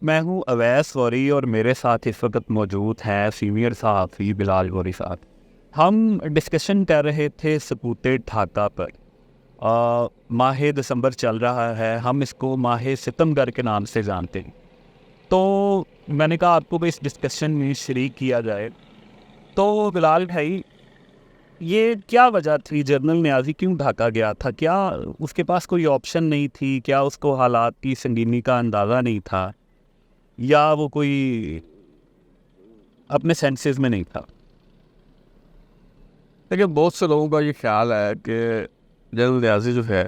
میں ہوں اویس غوری اور میرے ساتھ اس وقت موجود ہیں سینئر صحافی بلال غوری صاحب. ہم ڈسکشن کر رہے تھے سپوت ڈھاکہ پر. ماہ دسمبر چل رہا ہے, ہم اس کو ماہ ستمبر کے نام سے جانتے ہیں. تو میں نے کہا آپ کو بھی اس ڈسکشن میں شریک کیا جائے. تو بلال بھائی, یہ کیا وجہ تھی جنرل نیازی کیوں ڈھاکا گیا تھا؟ کیا اس کے پاس کوئی آپشن نہیں تھی؟ کیا اس کو حالات کی سنگینی کا اندازہ نہیں تھا؟ یا وہ کوئی اپنے سینسز میں نہیں تھا؟ دیکھیے, بہت سے لوگوں کا یہ خیال ہے کہ جنرل نیازی جو ہے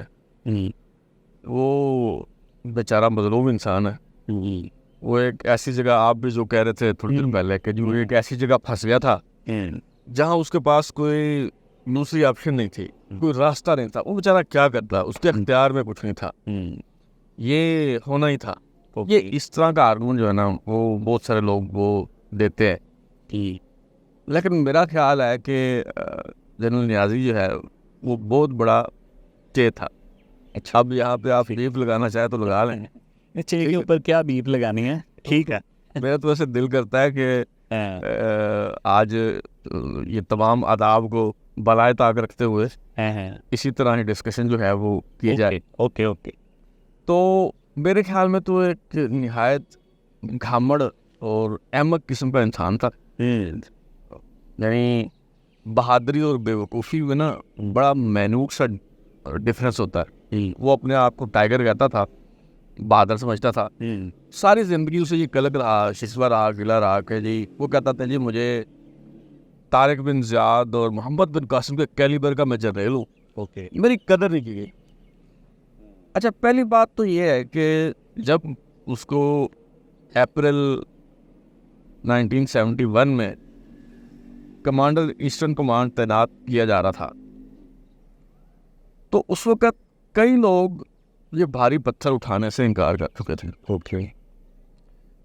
وہ بیچارہ مظلوم انسان ہے. وہ ایک ایسی جگہ, آپ بھی جو کہہ رہے تھے تھوڑی دیر پہلے کہ جو ایک ایسی جگہ پھنس گیا تھا جہاں اس کے پاس کوئی دوسری آپشن نہیں تھی, کوئی راستہ نہیں تھا. وہ بیچارہ کیا کرتا, اس کے اختیار میں کچھ نہیں تھا, یہ ہونا ہی تھا. یہ اس طرح کا آرگومنٹ جو ہے نا وہ بہت سارے لوگ وہ دیتے ہیں. لیکن میرا خیال ہے کہ جنرل نیازی جو ہے وہ بہت بڑا چے تھا. اب یہاں پہ آپ بیف لگانا چاہیں تو لگا لیں. چے کے اوپر کیا بیف لگانی ہے؟ ٹھیک ہے, میرا تو ایسے دل کرتا ہے کہ آج یہ تمام آداب کو بالائے طاق رکھتے ہوئے اسی طرح ہی ڈسکشن جو ہے وہ کی جائے. اوکے. تو میرے خیال میں تو ایک نہایت گھامڑ اور احمق قسم کا انسان تھا. یعنی بہادری اور بے وقوفی میں نا بڑا مینوٹ سا ڈفرینس ہوتا ہے. وہ اپنے آپ کو ٹائیگر کہتا تھا, بہادر سمجھتا تھا. ساری زندگی اسے یہ قلق رہا, ششوا رہا, گلا رہا کہ جی وہ کہتا تھا جی مجھے طارق بن زیاد اور محمد بن قاسم کے کیلیبر کا میں جنرل ہوں. میری قدر نہیں کی گئی. اچھا, پہلی بات تو یہ ہے کہ جب اس کو اپریل 1971 میں کمانڈر ایسٹرن کمانڈ تعینات کیا جا رہا تھا تو اس وقت کئی لوگ یہ بھاری پتھر اٹھانے سے انکار کر چکے تھے.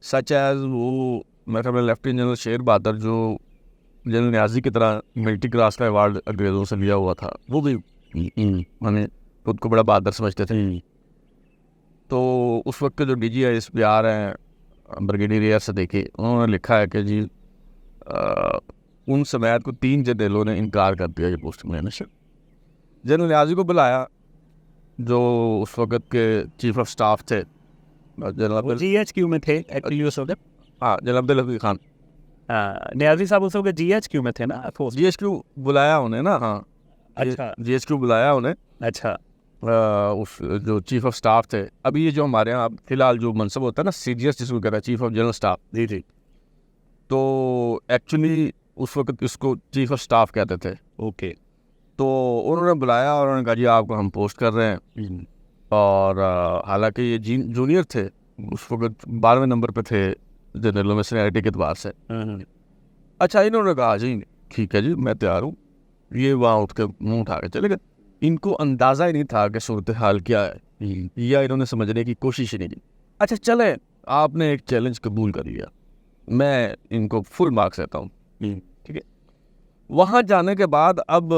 سچ ایز وہ میرے خیال میں لیفٹیننٹ جنرل شیر بہادر جو جنرل نیازی کی طرح ملٹری کراس کا ایوارڈ انگریزوں سے لیا ہوا تھا, وہ بھی میں خود کو بڑا بہادر سمجھتے تھے. تو اس وقت کے جو D G I S P R ہیں بریگیڈیئر ایئر صدیقی, انہوں نے لکھا ہے کہ جی ان سمیت کو 3 جنرلوں نے انکار کر دیا یہ پوسٹ لینے سے. جنرل نیازی کو بلایا جو اس وقت کے چیف آف سٹاف تھے, جنرل جی ایچ کیو میں تھے جنرل عبدالحفیظ خان. نیازی صاحب اس وقت جی ایچ کیو میں تھے نا. جی ایس کیو بلایا انہیں نا. ہاں, اچھا, جی ایس کیو بلایا انہیں. اچھا, اس جو چیف آف سٹاف تھے, ابھی یہ جو ہمارے یہاں فی الحال جو منصب ہوتا ہے نا سی جی ایس جس کو کہتا ہے چیف آف جنرل سٹاف, جی, تو ایکچولی اس وقت اس کو چیف آف سٹاف کہتے تھے. اوکے. تو انہوں نے بلایا اور انہوں نے کہا جی آپ کو ہم پوسٹ کر رہے ہیں. اور حالانکہ یہ جونیئر تھے, اس وقت 12ویں نمبر پہ تھے جنرلوں میں سینیرٹی کے اعتبار سے. اچھا, انہوں نے کہا جی ٹھیک ہے جی میں تیار ہوں. یہ وہاں اٹھ کے منہ اٹھا کے چلے گئے. ان کو اندازہ ہی نہیں تھا کہ صورتحال کیا ہے, یا انہوں نے سمجھنے کی کوشش ہی نہیں کی. اچھا چلے, آپ نے ایک چیلنج قبول کر لیا, میں ان کو فل مارکس دیتا ہوں. ٹھیک ہے. وہاں جانے کے بعد اب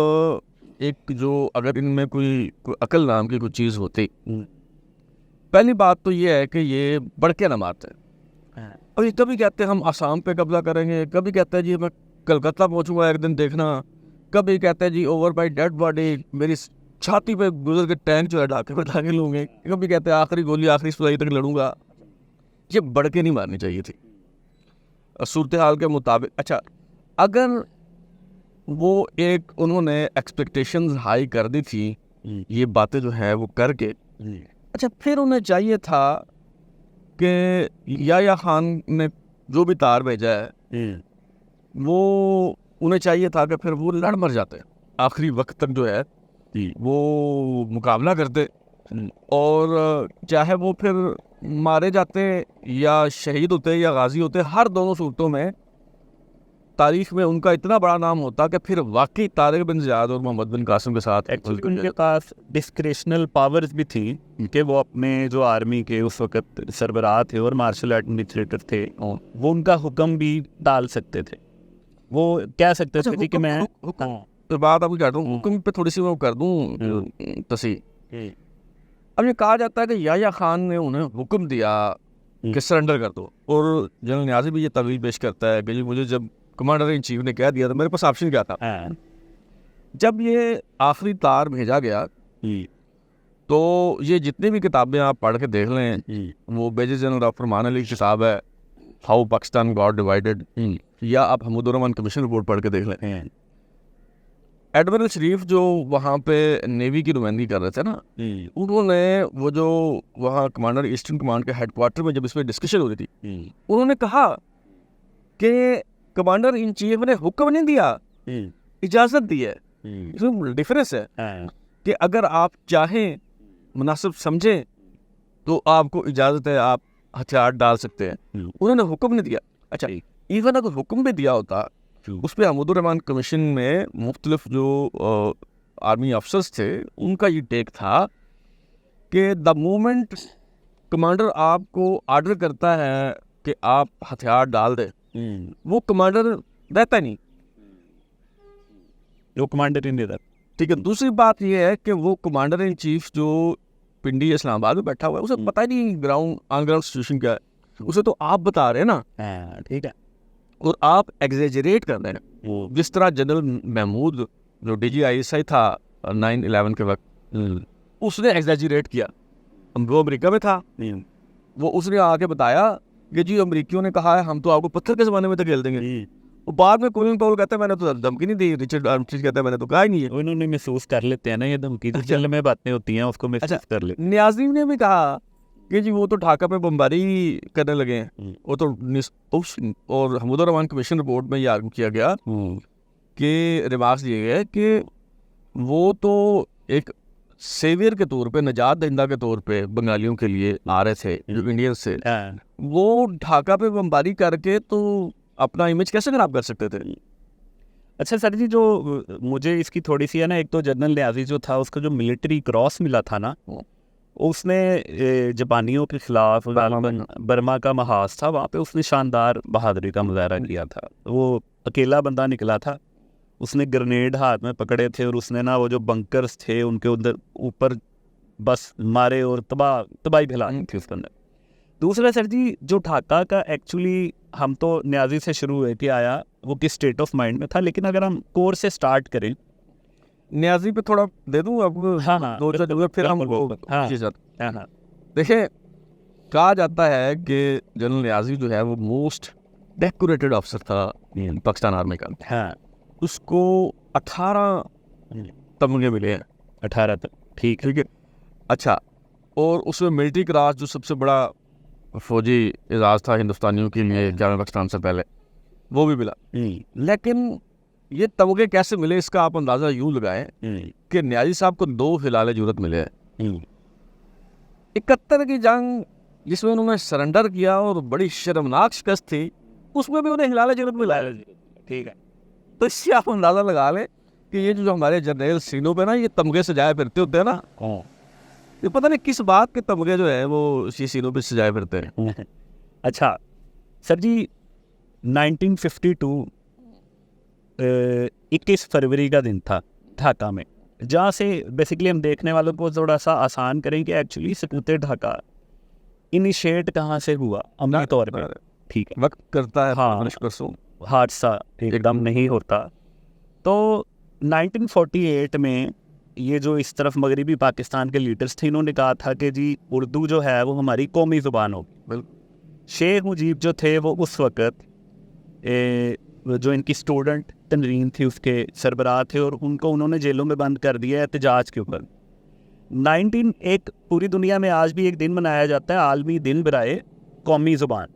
ایک جو اگر ان میں کوئی عقل نام کی کوئی چیز ہوتی, پہلی بات تو یہ ہے کہ یہ بڑکے نہ مارتے. اب یہ کبھی کہتے ہیں ہم آسام پہ قبضہ کریں گے, کبھی کہتے ہیں جی میں کلکتہ پہنچوں گا ایک دن دیکھنا, کبھی کہتے ہیں G over by dead body میری چھاتی پہ گزر کے ٹینک جو ہے ڈھاکے پہ داخل ہوں گے, کبھی کہتے ہیں آخری گولی آخری سلائی تک لڑوں گا. یہ بڑکے نہیں مارنی چاہیے تھی صورتحال کے مطابق. اچھا, اگر وہ ایک انہوں نے ایکسپیکٹیشنز ہائی کر دی تھی یہ باتیں جو ہیں وہ کر کے, اچھا پھر انہیں چاہیے تھا کہ یحییٰ خان نے جو بھی تار بھیجا ہے وہ انہیں چاہیے تھا کہ پھر وہ لڑ مر جاتے آخری وقت تک جو ہے وہ مقابلہ کرتے, اور چاہے وہ پھر مارے جاتے یا شہید ہوتے یا غازی ہوتے, ہر دونوں صورتوں میں تاریخ میں ان کا اتنا بڑا نام ہوتا کہ پھر واقعی طارق بن زیاد اور محمد بن قاسم کے ساتھ ان کے پاس ڈسکریشنل پاورز بھی تھیں کہ وہ اپنے جو آرمی کے اس وقت سربراہ تھے اور مارشل ایڈمنسٹریٹر تھے, وہ ان کا حکم بھی ڈال سکتے تھے. وہ کہہ سکتے تھے کہ میں بات آپ کو کہتا ہوں, حکم پہ تھوڑی سی میں کر دوں تصحیح. اب یہ کہا جاتا ہے کہ یحییٰ خان نے انہیں حکم دیا کہ سرنڈر کر دو. اور جنرل نیازی بھی یہ طویل پیش کرتا ہے کہ جی مجھے جب کمانڈر ان چیف نے کہہ دیا تو میرے پاس آپشن کیا تھا. جب یہ آخری تار بھیجا گیا تو یہ جتنی بھی کتابیں آپ پڑھ کے دیکھ لیں, وہ میجر جنرل ڈاکٹر فرمان علی کی کتاب ہے ہاؤ پاکستان گاٹ ڈیوائیڈڈ, یا آپ حمود الرحمان کمیشن رپورٹ پڑھ کے دیکھ لیں. ایڈمرل شریف جو وہاں پہ نیوی کی نمائندگی کر رہے تھے نا, انہوں نے وہ جو وہاں کمانڈر ایسٹرن کمانڈ کے ہیڈ کوارٹر میں جب اس پہ ڈسکشن ہو رہی تھی, انہوں نے کہا کہ کمانڈر ان چیف نے حکم نہیں دیا, اجازت دی ہے. اس میں ڈفرینس ہے کہ اگر آپ چاہیں, مناسب سمجھیں تو آپ کو اجازت ہے, آپ ہتھیار ڈال سکتے ہیں. انہوں نے حکم نہیں دیا. اچھا, ایون اگر حکم بھی دیا ہوتا, اس پہ حمود الرحمان کمیشن میں مختلف جو آرمی افسرز تھے ان کا یہ ٹیک تھا کہ دا مومنٹ کمانڈر آپ کو آرڈر کرتا ہے کہ آپ ہتھیار ڈال دیں, وہ کمانڈر رہتا نہیں, وہ کمانڈر ان دیتا. ٹھیک ہے. دوسری بات یہ ہے کہ وہ کمانڈر ان چیف جو پنڈی اسلام آباد میں بیٹھا ہوا ہے, اسے پتہ ہی نہیں گراؤنڈ آن گراؤنڈ سچویشن کیا ہے, اسے تو آپ بتا رہے ہیں نا. ٹھیک ہے. اور آپ ایگزیجریٹ کر رہے ہیں, جس طرح جنرل محمود جو D G I S I تھا 9/11 کے وقت, اس نے ایگزیجریٹ کیا. وہ امریکہ میں تھا, وہ اس نے آ کے بتایا کہ جی امریکیوں نے کہا ہے ہم تو آپ کو پتھر کے زمانے میں دھکیل دیں گے. اور بعد میں کولن پاول کہتا ہے میں نے تو دھمکی نہیں دی, رچرڈ آرمسٹرانگ کہتا ہے میں نے تو کہا ہی نہیں ہے. انہوں نے محسوس کر لیتے ہیں نا یہ دھمکی چل میں باتیں ہوتی ہیں, اس کو محسوس کر لیتے. نیازی نے بھی کہا کہ جی وہ تو ڈھاکہ پہ بمباری کرنے لگے ہیں, وہ تو. اور حمود الرحمان کمیشن رپورٹ میں یہ آرگو کیا گیا کہ ریمارکس دیے گئے کہ وہ تو ایک سیویئر کے طور پہ, نجات دہندہ کے طور پہ بنگالیوں کے لیے آ رہے تھے جو انڈینز سے, وہ ڈھاکہ پہ بمباری کر کے تو اپنا امیج کیسے خراب کر سکتے تھے. اچھا سر جی, جو مجھے اس کی تھوڑی سی ہے نا, ایک تو جنرل نیازی جو تھا اس کو جو ملٹری کراس ملا تھا نا, اس نے جاپانیوں کے خلاف برما کا محاذ تھا, وہاں پہ اس نے شاندار بہادری کا مظاہرہ کیا تھا. وہ اکیلا بندہ نکلا تھا, اس نے گرنیڈ ہاتھ میں پکڑے تھے اور اس نے نا وہ جو بنکرز تھے ان کے اوپر بس مارے اور تباہی پھیلانی تھی اس کے اندر. دوسرا سر جی, جو ڈھاکہ کا ایکچولی ہم تو نیازی سے شروع ہوئے کہ آیا وہ کس اسٹیٹ آف مائنڈ میں تھا, لیکن اگر ہم کور سے سٹارٹ کریں, نیازی پہ تھوڑا دے دوں آپ کو. پھر ہم دیکھیں, کہا جاتا ہے کہ جنرل نیازی جو ہے وہ موسٹ ڈیکوریٹڈ افسر تھا پاکستان آرمی کا. اس کو 18 تمغے ملے ہیں. 18 تک, ٹھیک ہے. اچھا, اور اس میں ملٹری کراس جو سب سے بڑا فوجی اعزاز تھا ہندوستانیوں کے لیے جامع پاکستان سے پہلے, وہ بھی ملا. لیکن یہ تمغے کیسے ملے اس کا آپ اندازہ یوں لگائیں کہ نیازی صاحب کو 2 ہلال جرأت ملے ہیں. 71 کی جنگ جس میں انہوں نے سرنڈر کیا اور بڑی شرمناک شکست تھی, اس میں بھی انہیں ہلال جرأت ملا ہے. ٹھیک ہے. تو اس سے آپ اندازہ لگا لیں کہ یہ جو ہمارے جرنیل سینوں پہ نا یہ تمغے سجائے پھرتے ہوتے ہیں نا, یہ پتہ نہیں کس بات کے تمغے جو ہے وہ اسی سینوں پہ سجائے پھرتے ہیں. اچھا سر جی, 1952 21 فروری کا دن تھا ڈھاکہ میں, جہاں سے بیسیکلی ہم دیکھنے والوں کو تھوڑا سا آسان کریں کہ ایکچولی سقوط ڈھاکہ انیشیٹ کہاں سے ہوا عملی طور پہ. ٹھیک ہے, وقت کرتا ہے, حادثہ ایک دم نہیں ہوتا. تو 1948 میں یہ جو اس طرف مغربی پاکستان کے لیڈرز تھے, انہوں نے کہا تھا کہ جی اردو جو ہے وہ ہماری قومی زبان ہوگی. شیخ مجیب جو تھے وہ اس وقت جو ان کی اسٹوڈنٹ تنظیم تھی اس کے سربراہ تھے, اور ان کو انہوں نے جیلوں میں بند کر دیا احتجاج کے اوپر. 19 پوری دنیا میں آج بھی ایک دن منایا جاتا ہے, عالمی دن برائے قومی زبان.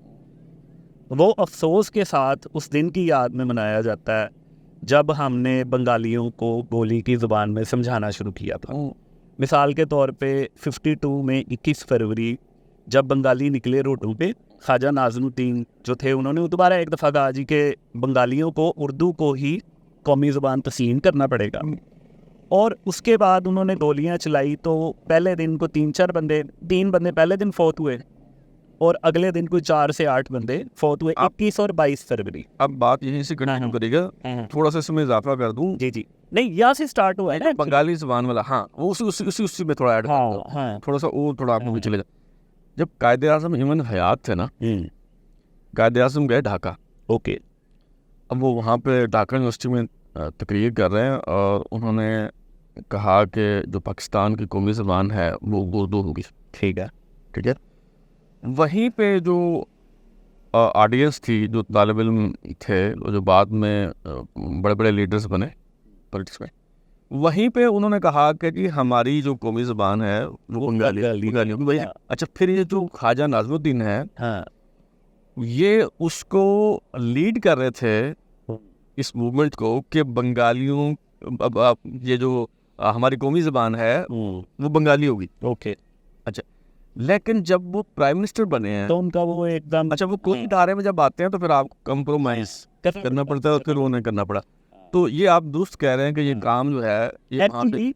وہ افسوس کے ساتھ اس دن کی یاد میں منایا جاتا ہے جب ہم نے بنگالیوں کو بولی کی زبان میں سمجھانا شروع کیا تھا. مثال کے طور پہ 52 میں 21 فروری جب بنگالی نکلے روڈوں پہ, خواجہ ناظم الدین جو تھے انہوں نے دوبارہ ایک دفعہ کہا جی کہ بنگالیوں کو اردو کو ہی قومی زبان تسلیم کرنا پڑے گا. اور اس کے بعد انہوں نے گولیاں چلائی, تو پہلے دن کو 3 بندے پہلے دن فوت ہوئے, اور اگلے دن کوئی 4 سے 8 بندے فوت ہوئے 21 اور 22 فروری. اب بات یہیں سے کنٹینیو کرے گا, تھوڑا سا اس میں اضافہ کر دوں. جی نہیں, یہاں سے سٹارٹ ہوا ہے نا بنگالی زبان والا. ہاں, وہ اسی میں تھوڑا ایڈ کرتا ہوں, تھوڑا سا اور تھوڑا آپ کو چلے جا. جب قائد اعظم ایمن حیات تھے نا، قائد اعظم گئے ڈھاکہ. اوکے. اب وہ وہاں پہ ڈھاکہ یونیورسٹی میں تقریر کر رہے ہیں اور انہوں نے کہا کہ جو پاکستان کی قومی زبان ہے وہ اردو ہوگی. ٹھیک ہے. ٹھیک ہے. وہیں پہ جو آڈینس تھی، جو طالب علم تھے، جو بعد میں بڑے بڑے لیڈرز بنے پولیٹکس میں، وہیں پہ انہوں نے کہا کہ جی ہماری جو قومی زبان ہے وہ بنگالی ہوگی. اچھا، پھر یہ جو خواجہ ناظم الدین ہے، یہ اس کو لیڈ کر رہے تھے اس موومنٹ کو کہ بنگالیوں، یہ جو ہماری قومی زبان ہے وہ بنگالی ہوگی. اوکے. اچھا، لیکن جب وہ پرائم منسٹر بنے ہیں تو ان کا وہ ایک دم اچھا، وہ کوئی ادارے میں جب آتے ہیں تو پھر آپ کو کمپرومائز کرنا پڑتا ہے، اور پھر انہیں کرنا پڑا. تو یہ آپ درست کہہ رہے ہیں کہ یہ کام جو ہے یہ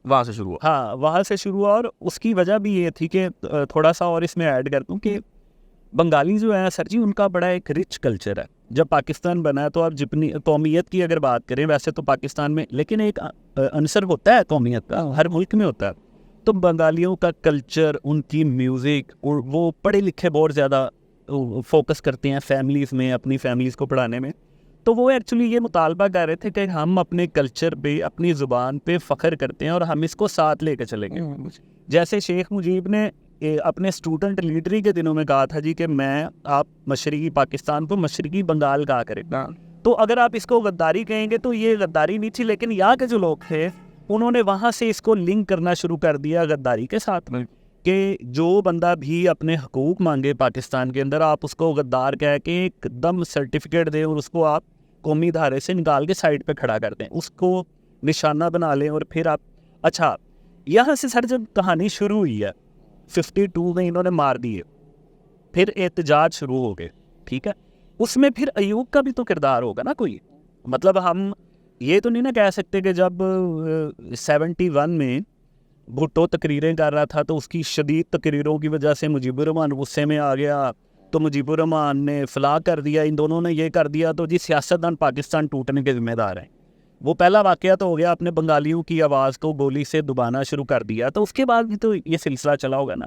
وہاں سے شروع ہوا. ہاں، وہاں سے شروع ہوا. اور اس کی وجہ بھی یہ تھی کہ تھوڑا سا اور اس میں ایڈ کر دوں کہ بنگالی جو ہے سر جی، ان کا بڑا ایک رچ کلچر ہے. جب پاکستان بنا ہے تو آپ جتنی قومیت کی اگر بات کریں، ویسے تو پاکستان میں لیکن ایک عنصر ہوتا ہے قومیت کا، ہر ملک میں ہوتا ہے. تو بنگالیوں کا کلچر، ان کی میوزک، اور وہ پڑھے لکھے بہت زیادہ فوکس کرتے ہیں فیملیز میں، اپنی فیملیز کو پڑھانے میں. تو وہ ایکچولی یہ مطالبہ کر رہے تھے کہ ہم اپنے کلچر پہ، اپنی زبان پہ فخر کرتے ہیں اور ہم اس کو ساتھ لے کے چلیں گے. جیسے شیخ مجیب نے اپنے اسٹوڈنٹ لیڈری کے دنوں میں کہا تھا جی کہ آپ مشرقی پاکستان کو مشرقی بنگال کہا کریں. تو اگر آپ اس کو غداری کہیں گے تو یہ غداری نہیں تھی، لیکن یہاں کے جو لوگ تھے انہوں نے وہاں سے اس کو لنک کرنا شروع کر دیا غداری کے ساتھ، کہ جو بندہ بھی اپنے حقوق مانگے پاکستان کے اندر، آپ اس کو غدار کہہ کے ایک دم سرٹیفکیٹ دیں اور اس کو آپ قومی دھارے سے نکال کے سائڈ پہ کھڑا کر دیں، اس کو نشانہ بنا لیں. اور پھر آپ اچھا، یہاں سے سر جب کہانی شروع ہوئی ہے 52 میں انہوں نے مار دیے، پھر احتجاج شروع ہو گئے. ٹھیک ہے. اس میں پھر ایوب کا بھی تو کردار ہوگا نا کوئی. مطلب ہم یہ تو نہیں نا کہہ سکتے کہ جب 71 میں بھٹو تقریریں کر رہا تھا تو اس کی شدید تقریروں کی وجہ سے مجیب الرحمان غصے میں آ گیا، تو مجیب الرحمان نے فلاں کر دیا، ان دونوں نے یہ کر دیا، تو جی سیاستدان پاکستان ٹوٹنے کے ذمہ دار ہیں. وہ پہلا واقعہ تو ہو گیا، اپنے بنگالیوں کی آواز کو گولی سے دبانا شروع کر دیا. تو اس کے بعد بھی تو یہ سلسلہ چلا ہوگا نا.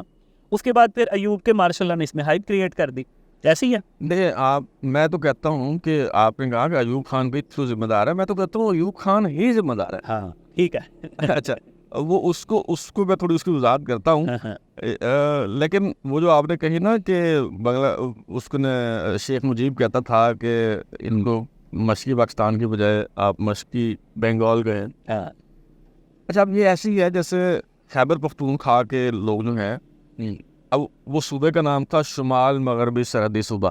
اس کے بعد پھر ایوب کے مارشل اللہ نے اس میں ہائپ کریٹ کر دی. ایسے ہی ہے. دیکھیں، میں تو کہتا ہوں کہ آپ نے کہا کہ ایوب خان بھی تو ذمہ دار ہے، میں تو کہتا ہوں ایوب خان ہی ذمہ دار ہے. ہاں ٹھیک ہے. اچھا، وہ اس کو میں تھوڑی اس کی وضاحت کرتا ہوں. لیکن وہ جو آپ نے کہی نا کہ اس کو شیخ مجیب کہتا تھا کہ ان کو مشرقی پاکستان کی بجائے آپ مشرقی بنگال گئے. اچھا، اب یہ ایسی ہے جیسے خیبر پختونخوا کے لوگ جو ہیں، اب وہ صوبے کا نام تھا شمال مغربی سرحدی صوبہ.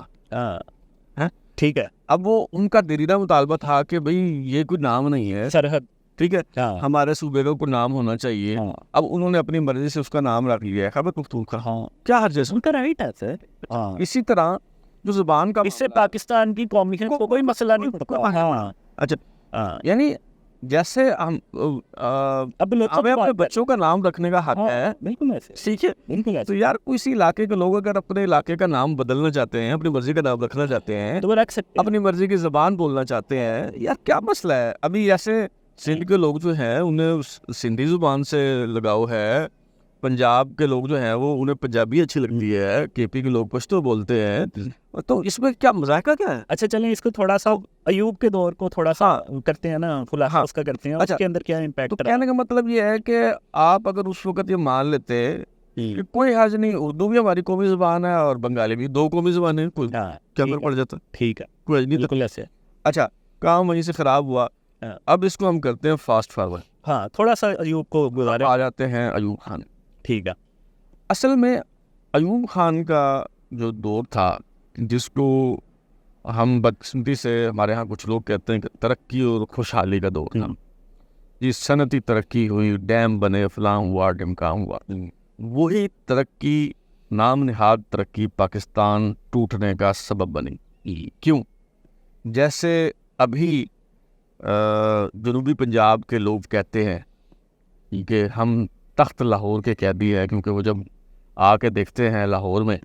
ٹھیک ہے. اب وہ ان کا دیرینہ مطالبہ تھا کہ بھئی یہ کوئی نام نہیں ہے سرحد. ٹھیک ہے، ہمارے صوبے کا کوئی نام ہونا چاہیے. اب انہوں نے اپنی مرضی سے اس کا نام رکھ لیا ہے خیبر پختونخوا. کیا حرج ہے؟ ان کا رائٹ ہے سر. اسی طرح جو زبان کا، اس سے پاکستان کی قومی کو کوئی مسئلہ نہیں پڑتا. اچھا، یعنی جیسے ہمیں اپنے بچوں کا نام رکھنے کا حق ہے. بالکل ایسے. ٹھیک ہے. تو یار کسی علاقے کے لوگ اگر اپنے علاقے کا نام بدلنا چاہتے ہیں، اپنی مرضی کا نام رکھنا چاہتے ہیں، تو وہ رکھ سکتے ہیں. اپنی مرضی کی زبان بولنا چاہتے ہیں، یار کیا مسئلہ ہے؟ ابھی ایسے سندھ کے لوگ جو ہیں انہیں سندھی زبان سے لگاؤ ہے، پنجاب کے لوگ جو ہیں وہ انہیں پنجابی اچھی لگتی ہے، کے پی کے لوگ پشتو بولتے ہیں. تو اس میں کیا مذائقہ کیا ہے؟ اچھا چلیں اس کو تھوڑا سا ایوب کے دور کو تھوڑا سا کرتے ہیں نا، خلاصہ اس کا کرتے ہیں. اس کے اندر کیا امپیکٹ؟ تو کہنے کا مطلب یہ ہے کہ آپ اگر اس وقت یہ مان لیتے کہ کوئی حرج نہیں، اردو بھی ہماری قومی زبان ہے اور بنگالی بھی، دو قومی زبانیں، کیا فرق پڑ جاتا؟ ٹھیک ہے، کوئی حرج نہیں. بالکل ایسے. اچھا، کام وہیں سے خراب ہوا. اب اس کو ہم کرتے ہیں فاسٹ فارورڈ. ہاں، تھوڑا سا ایوب کو گزارے آ جاتے ہیں ایوب خان. ٹھیک ہے. اصل میں ایوب خان کا جو دور تھا، جس کو ہم بدقسمتی سے ہمارے ہاں کچھ لوگ کہتے ہیں کہ ترقی اور خوشحالی کا دور تھا. جی صنعتی ترقی ہوئی، ڈیم بنے، فلاں ہوا، ڈمکام ہوا. وہی ترقی، نام نہاد ترقی، پاکستان ٹوٹنے کا سبب بنی. کیوں؟ جیسے ابھی جنوبی پنجاب کے لوگ کہتے ہیں کہ ہم تخت لاہور کے قیدی ہیں، کیونکہ وہ جب آ کے دیکھتے ہیں لاہور میں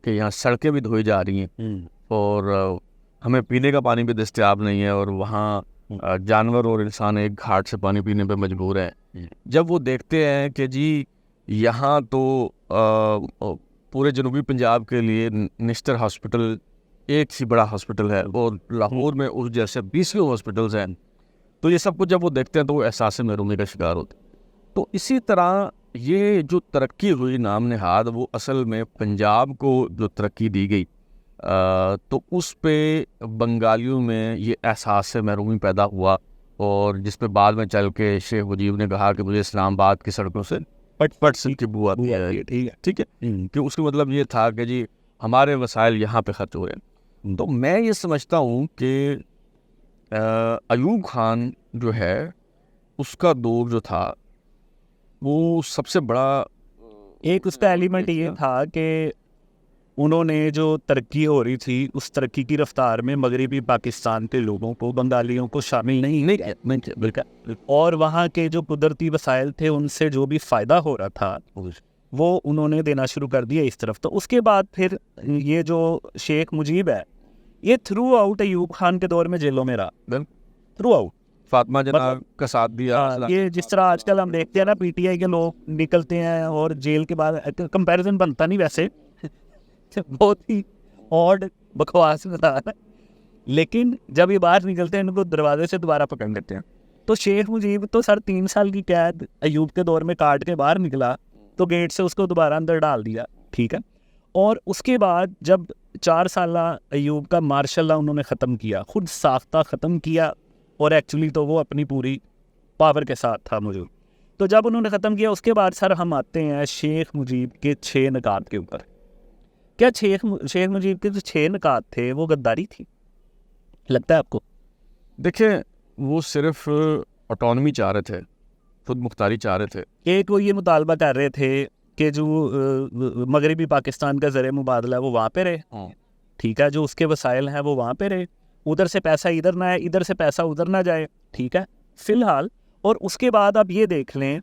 کہ یہاں سڑکیں بھی دھوئی جا رہی ہیں اور ہمیں پینے کا پانی بھی دستیاب نہیں ہے، اور وہاں جانور اور انسان ایک گھاٹ سے پانی پینے پہ مجبور ہیں. جب وہ دیکھتے ہیں کہ جی یہاں تو پورے جنوبی پنجاب کے لیے نشتر ہاسپٹل ایک سی بڑا ہاسپٹل ہے، اور لاہور میں اس جیسے 20 ہاسپٹلز ہیں. تو یہ سب کچھ جب وہ دیکھتے ہیں تو وہ احساس محرومی کا شکار ہوتے ہیں. تو اسی طرح یہ جو ترقی ہوئی نام نہاد، وہ اصل میں پنجاب کو جو ترقی دی گئی تو اس پہ بنگالیوں میں یہ احساس سے محرومی پیدا ہوا، اور جس پہ بعد میں چل کے شیخ مجیب نے کہا کہ مجھے اسلام آباد کی سڑکوں سے پٹ سل کی بو آتی ہے. ٹھیک ہے، کہ اس کا مطلب یہ تھا کہ جی ہمارے وسائل یہاں پہ خرچ ہو رہے ہیں. تو میں یہ سمجھتا ہوں کہ ایوب خان جو ہے اس کا دور جو تھا وہ سب سے بڑا ایک اس کا ایلیمنٹ یہ تھا کہ انہوں نے جو ترقی ہو رہی تھی اس ترقی کی رفتار میں مغربی پاکستان کے لوگوں کو، بنگالیوں کو شامل نہیں کیا، بالکل. اور وہاں کے جو قدرتی وسائل تھے ان سے جو بھی فائدہ ہو رہا تھا وہ انہوں نے دینا شروع کر دیا اس طرف. تو اس کے بعد پھر یہ جو شیخ مجیب ہے یہ تھرو آؤٹ ایوب خان کے دور میں جیلوں میں رہا، تھرو آؤٹ. فاطمہ جناب کا ساتھ دیا. یہ جس طرح آج کل ہم دیکھتے ہیں نا پی ٹی آئی کے لوگ نکلتے ہیں اور جیل کے بعد کمپیریزن بنتا نہیں ویسے، بہت ہی آڈ بکواس بتا رہا ہے، لیکن جب یہ باہر نکلتے ہیں ان کو دروازے سے دوبارہ پکڑ لیتے ہیں. تو شیخ مجیب تو 3.5 سال کی قید ایوب کے دور میں کاٹ کے باہر نکلا تو گیٹ سے اس کو دوبارہ اندر ڈال دیا. ٹھیک ہے، اور اس کے بعد جب 4 سالہ ایوب کا مارشل لا انہوں نے ختم کیا، خود ساختہ ختم کیا، اور ایکچولی تو وہ اپنی پوری پاور کے ساتھ تھا موجود. تو جب انہوں نے ختم کیا اس کے بعد سر ہم آتے ہیں شیخ مجیب کے 6 نکات کے اوپر. کیا شیخ مجیب کے جو 6 نکات تھے وہ غداری تھی لگتا ہے آپ کو؟ دیکھیں وہ صرف آٹونومی چاہ رہے تھے، خود مختاری چاہ رہے تھے. ایک وہ یہ مطالبہ کر رہے تھے کہ جو مغربی پاکستان کا زر مبادلہ ہے وہ وہاں پہ رہے، ٹھیک ہے، جو اس کے وسائل ہیں وہ وہاں پہ رہے، ادھر سے پیسہ ادھر نہ آئے، ادھر سے پیسہ ادھر نہ جائے. ٹھیک ہے فی الحال. اور اس کے بعد آپ یہ دیکھ لیں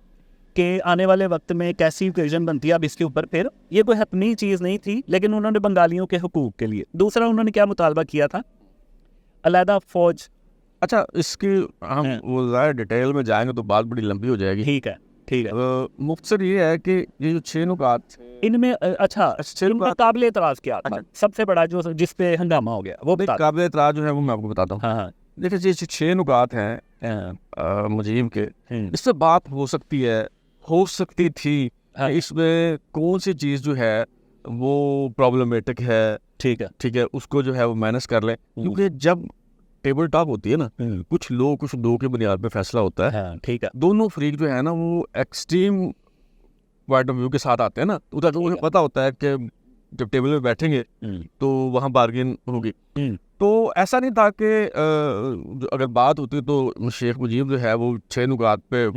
کہ آنے والے وقت میں کیسی اوکیزن بنتی ہے. اب اس کے اوپر پھر یہ کوئی حتمی چیز نہیں تھی، لیکن انہوں نے بنگالیوں کے حقوق کے لیے دوسرا انہوں نے کیا مطالبہ کیا تھا؟ علیحدہ فوج. اچھا اس کی ہم وہ ظاہر ڈیٹیل میں جائیں گے تو بات بڑی لمبی ہو جائے گی. ٹھیک ہے. مختصر یہ ہے کہ یہ جو 6 نکات ان میں قابل اعتراض کیا تھا سب سے بڑا جو جس پہ ہنگامہ ہو گیا وہ قابل اعتراض جو ہے وہ میں آپ کو بتاتا ہوں. ہاں دیکھیں یہ 6 نکات ہیں مجیب کے، اس سے بات ہو سکتی ہے، ہو سکتی تھی. اس میں کون سی چیز جو ہے وہ پرابلمیٹک ہے، ٹھیک ہے، اس کو جو ہے وہ مینس کر لیں. کیونکہ جب ٹیبل ٹاک ہوتی ہے نا، کچھ لوگ کچھ دو کے بنیاد پہ فیصلہ ہوتا ہے. ٹھیک ہے، دونوں فریق جو ہے نا وہ ایکسٹریم پوائنٹ آف ویو کے ساتھ آتے ہیں نا، ادھر تو انہیں پتا ہوتا ہے کہ جب ٹیبل میں بیٹھیں گے تو وہاں بارگین ہوگی. تو ایسا نہیں تھا کہ اگر بات ہوتی تو شیخ مجیب جو ہے وہ 6 نکات پہ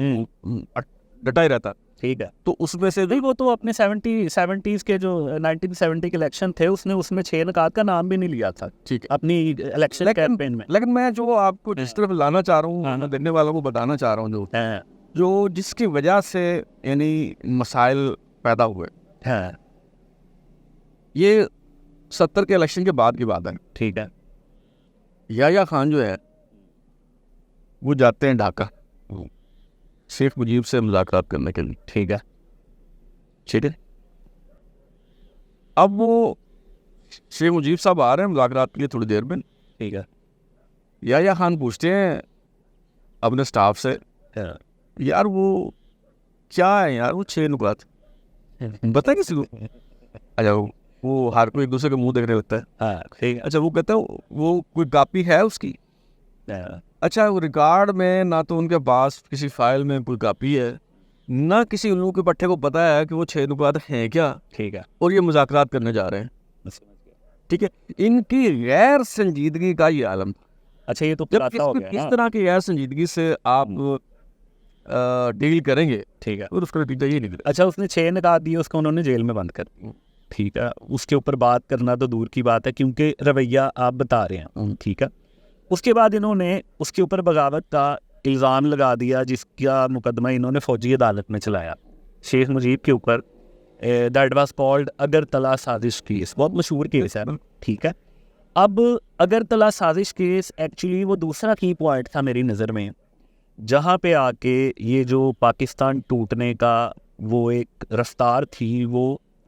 ڈٹا ہی رہتا. ٹھیک ہے، تو اس میں سے وہ تو اپنے 70s کے جو 1970 کے الیکشن تھے اس نے اس میں 6 نکات کا نام بھی نہیں لیا تھا. ٹھیک ہے، اپنی الیکشن کیمپین میں. لیکن میں جو آپ کو جس طرف لانا چاہ رہا ہوں، دیکھنے والوں کو بتانا چاہ رہا ہوں جو جس کی وجہ سے یعنی مسائل پیدا ہوئے، یہ 70 کے الیکشن کے بعد کی بات ہے. ٹھیک ہے، یحییٰ خان جو ہے وہ جاتے ہیں ڈھاکہ شیخ مجیب سے مذاکرات کرنے کے لیے. ٹھیک ہے. اب وہ شیخ مجیب صاحب آ رہے ہیں مذاکرات کے لیے تھوڑی دیر میں. ٹھیک ہے، یحییٰ خان پوچھتے ہیں اپنے سٹاف سے یار وہ کیا ہے یار وہ 6 نکات بتا کسی کو. اچھا وہ ہر کوئی ایک دوسرے کا منہ دیکھنے لگتا ہے. اچھا وہ کہتا ہے وہ کوئی کاپی ہے اس کی. اچھا وہ ریکارڈ میں نہ تو ان کے پاس کسی فائل میں کوئی کاپی ہے، نہ کسی ان لوگوں کے پٹھے کو پتا ہے کہ وہ 6 نکات ہیں کیا. ٹھیک ہے، اور یہ مذاکرات کرنے جا رہے ہیں. ٹھیک ہے، ان کی غیر سنجیدگی کا یہ عالم. اچھا یہ تو اس طرح کی غیر سنجیدگی سے آپ ڈیل کریں گے. ٹھیک ہے، اور اس کا نتیجہ یہ نہیں. اچھا اس نے 6 نکات دیے، اس کو انہوں نے جیل میں بند کر دیا. ٹھیک ہے، اس کے اوپر بات کرنا تو دور کی بات ہے کیونکہ رویہ آپ بتا رہے ہیں. ٹھیک ہے، اس کے بعد انہوں نے اس کے اوپر بغاوت کا الزام لگا دیا جس کا مقدمہ انہوں نے فوجی عدالت میں چلایا شیخ مجیب کے اوپر. دیٹ واز کالڈ اگرتلا سازش کیس، بہت مشہور کیس ہے. ٹھیک ہے، اب اگرتلا سازش کیس ایکچولی وہ دوسرا کی پوائنٹ تھا میری نظر میں، جہاں پہ آ کے یہ جو پاکستان ٹوٹنے کا وہ ایک رفتار تھی وہ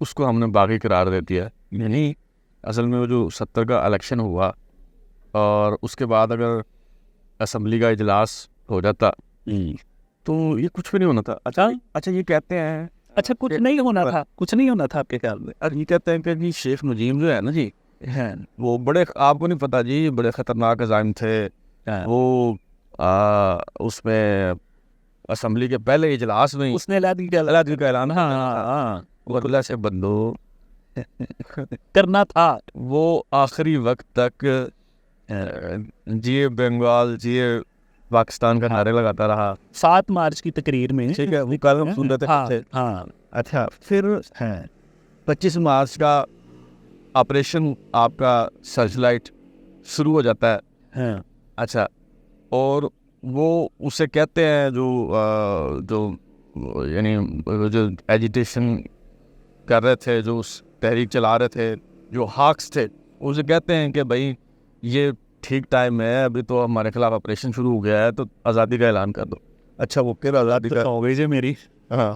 اس کو ہم نے باغی قرار دے دیا. یعنی اصل میں وہ جو 70 کا الیکشن ہوا اور اس کے بعد اگر اسمبلی کا اجلاس ہو جاتا تو یہ کچھ بھی نہیں ہونا تھا. اچھا یہ کہتے ہیں اچھا کچھ نہیں ہونا تھا, کچھ نہیں ہونا تھا آپ کے خیال میں؟ یہ کہتے ہیں کہ جی شیخ نجیم جو ہے نا جی وہ بڑے, آپ کو نہیں پتا جی, بڑے خطرناک عزائم تھے. وہ اس میں اسمبلی کے پہلے اجلاس میں اس نے علیحدگی کا اعلان اللہ سے بندو کرنا تھا. وہ آخری وقت تک جیے بنگال جیے پاکستان کا نعرے لگاتا رہا. 7 مارچ کی تقریر میں, ٹھیک ہے, وہ کل ہم سن رہے تھے. ہاں اچھا پھر 25 مارچ کا آپریشن آپ کا سرچ لائٹ شروع ہو جاتا ہے. اچھا, اور وہ اسے کہتے ہیں جو یعنی جو ایجیٹیشن کر رہے تھے, جو اس تحریک چلا رہے تھے, جو ہاکس تھے, اسے کہتے ہیں کہ بھائی یہ ٹھیک ٹائم ہے, ابھی تو ہمارے خلاف آپریشن شروع ہو گیا ہے, تو آزادی کا اعلان کر دو. اچھا وہ پھر آزادی کا ہو گئی جی میری. ہاں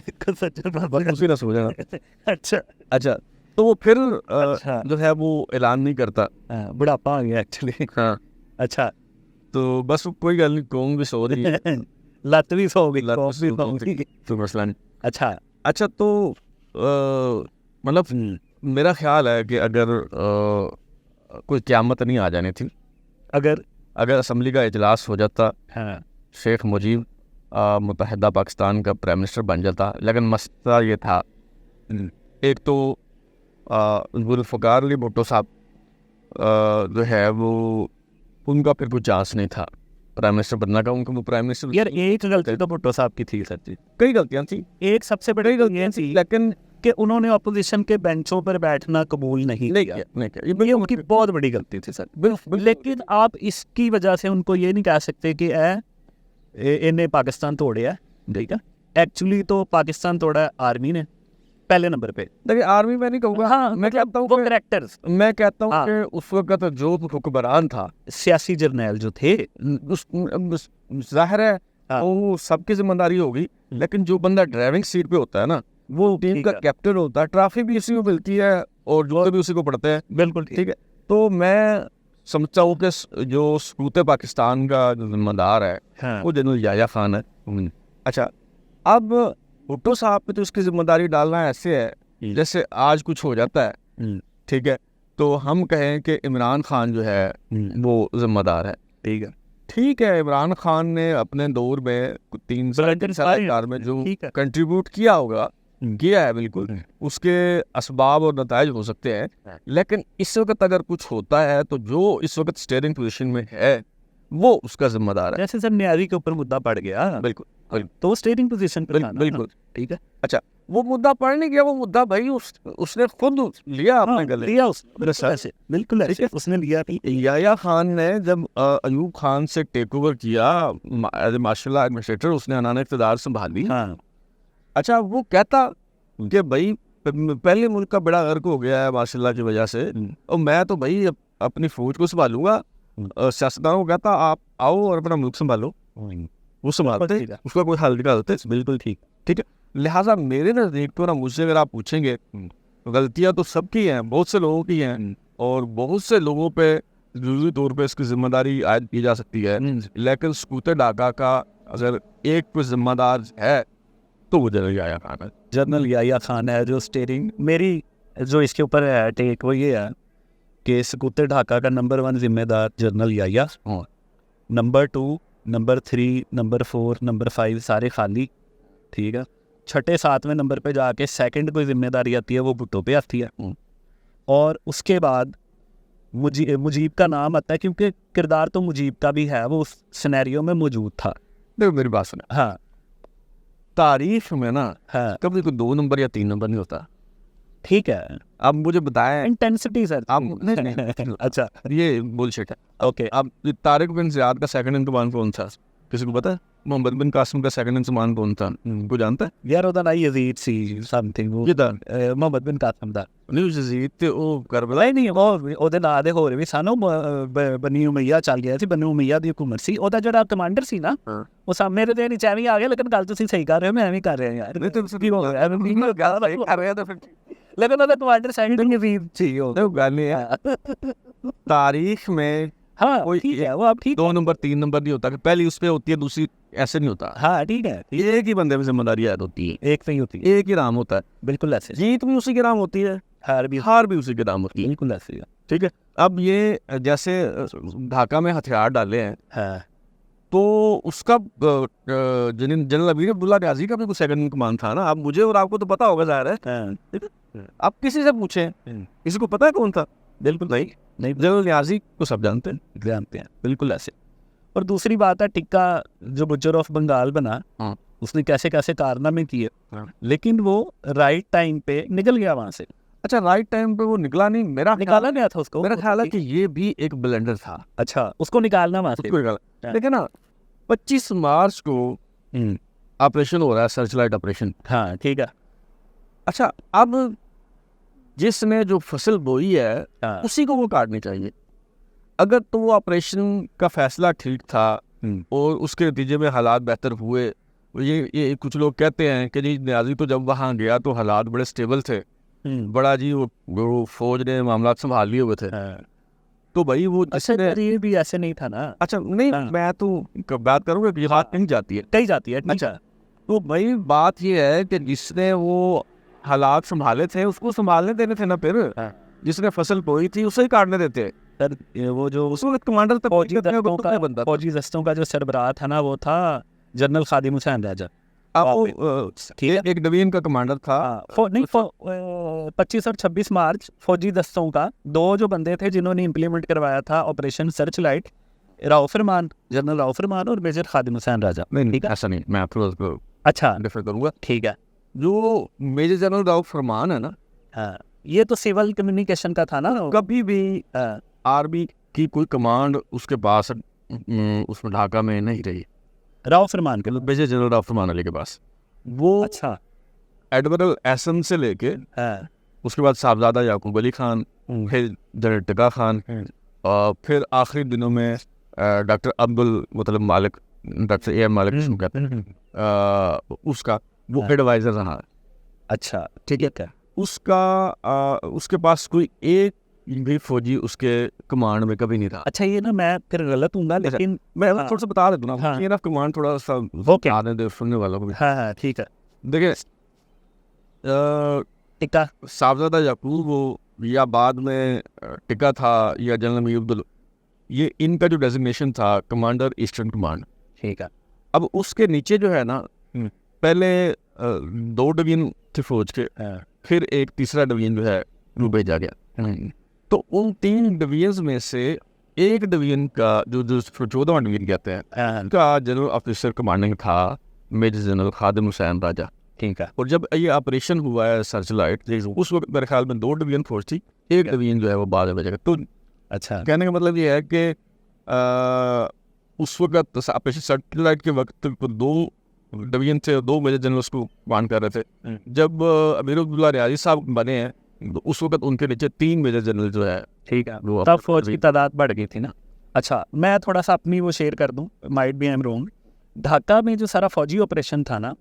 اسی نہ سمجھا. اچھا تو وہ پھر جو ہے وہ اعلان نہیں کرتا. بڑھاپا آ گیا ایکچولی. ہاں اچھا تو بس کوئی گل نہیں, قوم بھی سو رہی ہے, لت بھی سو گئی, تو مسئلہ نہیں. اچھا تو مطلب میرا خیال ہے کہ اگر کوئی قیامت نہیں آ جانی تھی, اگر اسمبلی کا اجلاس ہو جاتا, شیخ مجیب متحدہ پاکستان کا پرائم منسٹر بن جاتا. لیکن مسئلہ یہ تھا, ایک تو ذوالفقار علی بھٹو صاحب جو ہے وہ ان کا پھر کوئی چانس نہیں تھا پرائم منسٹر بننا کا. ان کو وہ پرائم منسٹر یار ایک غلطی تو بھٹو صاحب کی تھی سر جی, کئی غلطیاں تھیں, ایک سب سے بڑی غلطی تھی لیکن کہ انہوں نے اپوزیشن کے بینچوں پر بیٹھنا قبول نہیں کیا. یہ ان کی بہت بڑی غلطی تھی سر. لیکن آپ اس کی وجہ سے ان کو یہ نہیں کہہ سکتے کہ انہیں پاکستان توڑیا ہے. ٹھیک ہے, ایکچولی تو پاکستان توڑا ہے آرمی نے پہلے نمبر پہ. دیکھیے آرمی میں نہیں کہوں گا, ہاں میں کہتا ہوں وہ کریکٹرز, میں کہتا ہوں کہ اس وقت جو حکمران تھا, سیاسی جرنیل جو تھے, ظاہر ہے وہ سب کی ذمہ داری ہوگی, لیکن جو بندہ ڈرائیونگ سیٹ پہ ہوتا ہے نا, وہ ٹیم کا کیپٹن ہوتا ہے, ٹرافی بھی اسی کو ملتی ہے اور جو بھی اسی کو پڑھتے ہیں. بالکل ٹھیک ہے. تو میں سمجھتا ہوں کہ جو سقوط پاکستان کا جو ذمہ دار ہے وہ جنرل یحییٰ خان ہے. اچھا اب بھٹو صاحب پہ تو اس کی ذمہ داری ڈالنا ایسے ہے جیسے آج کچھ ہو جاتا ہے, ٹھیک ہے, تو ہم کہیں کہ عمران خان جو ہے وہ ذمہ دار ہے. ٹھیک ہے, عمران خان نے اپنے دور میں 3 سال میں جو کنٹریبیوٹ کیا ہوگا, کیا ہے بالکل, اس کے اسباب اور نتائج ہو سکتے ہیں, لیکن اس وقت اگر کچھ ہوتا ہے تو جو اس وقت اسٹیئرنگ پوزیشن میں ہے وہ اس کا ذمہ دار ہے. جیسے سر نیازی کے اوپر مدعا پڑ گیا, بالکل تو وہ اسٹیئرنگ پوزیشن پہ بالکل ٹھیک ہے. اچھا وہ مدعا پڑ نہیں گیا, وہ مدعا بھائی اس نے خود لیا اپنے گلے, لیا بالکل ایسے اس نے لیا. یحییٰ خان نے جب ایوب خان سے ٹیک اوور کیا as a martial law administrator, اس نے انان اقتدار سنبھالی. اچھا وہ کہتا کہ بھائی پہلے ملک کا بڑا غرق ہو گیا ہے ماشاء اللہ کی وجہ سے, اور میں تو بھائی اپنی فوج کو سنبھالوں گا. سیاستدانوں کو کہتا آپ آؤ اور اپنا ملک سنبھالو, وہ سنبھالتے, اس کا کوئی حل نکالتے. بالکل ٹھیک ہے. لہٰذا میرے نزدیک تو نا, مجھ سے اگر آپ پوچھیں گے, غلطیاں تو سب کی ہیں, بہت سے لوگوں کی ہیں, اور بہت سے لوگوں پہ جزوی طور پہ اس کی ذمہ داری عائد کی جا سکتی ہے, لیکن سقوط ڈھاکہ کا اگر ایک کوئی ذمہ دار ہے تو وہ جنرل یحییٰ خان ہے. جنرل یحییٰ خان ہے جو اسٹیئرنگ, میری جو اس کے اوپر ہے ٹیک وہ یہ ہے کہ سقوط ڈھاکہ کا نمبر 1 ذمہ دار جنرل یحییٰ, نمبر 2, نمبر 3, نمبر 4, نمبر 5 سارے خالی. ٹھیک ہے. 6 7ویں نمبر پہ جا کے سیکنڈ کوئی ذمہ داری آتی ہے, وہ بھٹو پہ آتی ہے, اور اس کے بعد مجیب کا نام آتا ہے, کیونکہ کردار تو مجیب کا بھی ہے, وہ اس سینیریو میں موجود تھا. دیکھو میری بات سنیں, ہاں تعریف میں نا کبھی کوئی 2 نمبر یا 3 نمبر نہیں ہوتا. ٹھیک ہے, آپ مجھے بتائیں انٹینسٹی سر. آپ اچھا یہ بولشٹ ہے. اوکے, اب طارق بن زیاد کا سیکنڈ ان کمانڈ کون تھا, کسی کو پتا ہے؟ محمد بن قاسم کا سیکنڈ ان کمانڈ کون تھا, کو جانتا ہے؟ یار ہوتا نا یزید سی سم تھنگ, وہ محمد بن قاسم دا نہیں, یزید تے او کربلا نہیں, وہ دے نا دے ہو رہے بھی سانو بنی امیہ چل گیا سی, بنی امیہ دی حکومت سی, او دا جڑا کمانڈر سی نا, وہ سب میرے دے نیچے بھی آ گیا, لیکن گل تسی صحیح کر رہے ہو, میں بھی کر رہا یار. نہیں تو کی ہو گیا, میں گل صحیح کر رہا تو پھر لیکن اگر کمانڈر سینڈنگ بھی چاہیے ہو گل نہیں ہے تاریخ میں ہاں ٹھیک ہے وہ آپ ٹھیک 2 نمبر 3 نمبر نہیں ہوتا کہ پہلی اس پہ ہوتی ہے دوسری ایسے نہیں ہوتا. ہاں ٹھیک ہے ایک ہی بندے میں ذمہ داری عائد ہوتی ہے, ایک نہیں ہوتی ہے ایک ہی نام ہوتا ہے, بالکل ایسے جیت بھی اسی کے نام ہوتی ہے, ہار بھی اسی کے نام ہوتی ہے. بالکل ایسے ٹھیک ہے. اب یہ جیسے ڈھاکہ میں ہتھیار ڈالے ہیں ہاں تو اس کا جنرل امیر عبداللہ نیازی کا بھی کوئی سیکنڈ کمان تھا نا. اب مجھے اور آپ کو تو پتا ہوگا ظاہر ہے, آپ کسی سے پوچھیں کسی کو پتا ہے کون تھا؟ بالکل نہیں جنرل نیازی کو سب جانتے ہیں بالکل ایسے. اور دوسری بات ہے ٹکا جو بچر آف بنگال بنا اس نے کیسے کیسے کارنامے کیے لیکن وہ رائٹ ٹائم پہ نکل گیا وہاں سے. اچھا رائٹ ٹائم پہ وہ نکلا نہیں, نکالا گیا تھا اس کو, میرا خیال ہے کہ یہ بھی ایک بلنڈر تھا. اچھا اس کو نکالنا وہاں سے دیکھیں نا 25 مارچ کو آپریشن ہو رہا ہے, سرچ لائٹ آپریشن. ہاں ٹھیک ہے. اچھا اب جس نے جو فصل بوئی ہے اسی کو وہ کاٹنی چاہیے. اگر تو وہ آپریشن کا فیصلہ ٹھیک تھا اور اس کے نتیجے میں حالات بہتر ہوئے, یہ کچھ لوگ کہتے ہیں کہ جی نیازی تو جب وہاں گیا تو حالات بڑے سٹیبل تھے, بڑا جی وہ فوج نے معاملات سنبھال لیے ہوئے تھے, تو بھائی وہ یہ بھی ایسے نہیں تھا نا. اچھا نہیں میں تو بات کروں گا کہ بات کہیں جاتی ہے. اچھا تو بھائی بات یہ ہے کہ جس نے وہ حالات سنبھالے تھے اس کو سنبھالنے دینے تھے نا, پھر جس نے فصل بوئی تھی اسے ہی کاٹنے دیتے. سر وہ جو اس وقت کمانڈر تک فوجی دستوں کا جو سربراہ تھا نا وہ تھا جنرل خادم حسین راجہ. ایک ڈویژن کا کمانڈر تھا. نہیں 25 اور 26 مارچ فوجی دستوں کا 2 جو بندے تھے جنہوں نے امپلیمنٹ کروایا تھا آپریشن سرچ لائٹ, راؤ فرمان, جنرل راؤ فرمان اور میجر خادم حسین راجہ. نہیں ایسا نہیں, میں آپ کو اچھا ڈیفر کروں گا. ٹھیک ہے. جو میجر جنرل راؤ فرمان ہے نا, ہاں یہ تو سول کمیونیکیشن کا تھا نا. کبھی بھی آرمی کی کوئی کمانڈ اس کے پاس اس میں ڈھاکہ میں نہیں رہی. راؤ فرمان کے میجر جنرل راؤ فرمان علی کے پاس وہ اچھا ایڈمرل ایسن سے لے کے اس کے بعد صاحبزادہ یعقوب علی خان, پھر جنرل ٹکا خان, اور پھر آخری دنوں میں doctor Abdul Muttalib Malik, doctor A M Malik کہتے ہیں, اس کا وہ ایڈوائزر رہا. اچھا ٹھیک ہے. اس کے پاس کوئی ایک بھی فوجی اس کے کمانڈ میں کبھی نہیں رہا. اچھا یہ نا میں پھر غلط ہوں گا لیکن میں تھوڑا سا بتا دیتا ہوں چین آف کمانڈ تھوڑا سا بتا دیں سننے والوں کو بھی. ہاں ٹھیک ہے. دیکھیں ٹکا صاحبزادہ یعقوب وہ یا بعد میں ٹکا تھا یا جنرل امیر عبداللہ, یہ ان کا جو ڈیزگنیشن تھا کمانڈر ایسٹرن کمانڈ. ٹھیک ہے. اب اس کے نیچے جو ہے نا پہلے 2 ڈویژن تھے فوج کے, پھر ایک تیسرا ڈویژن جو ہے وہ بھیجا گیا. تو ان 3 ڈویژنز میں سے ایک ڈویژن کا جو 14واں ڈویژن کہتے ہیں کا جنرل آفیسر کمانڈنگ تھا میجر جنرل خادم حسین راجہ. ٹھیک ہے. اور جب یہ آپریشن ہوا ہے سرچ لائٹ اس وقت میرے خیال میں 2 ڈویژن فوج تھی, ایک ڈویژن جو ہے وہ بعد میں بھیجا گیا. تو اچھا کہنے کا مطلب یہ ہے کہ اس وقت آپریشن سرچ لائٹ کے وقت 2 ڈویژن تھے, 2 میجر جنرلس کو کمانڈ کر رہے تھے. جب امیر عبداللہ نیازی صاحب بنے ہیں اس وقت ان کے نیچے 3 میجر جنرل جو ہے. ٹھیک ہے. تب فوج کی تعداد بڑھ گئی تھی نا. اچھا میں تھوڑا سا اپنی وہ شیئر کر دوں, might be am wrong. Dhaka میں جو سارا فوجی آپریشن تھا نا,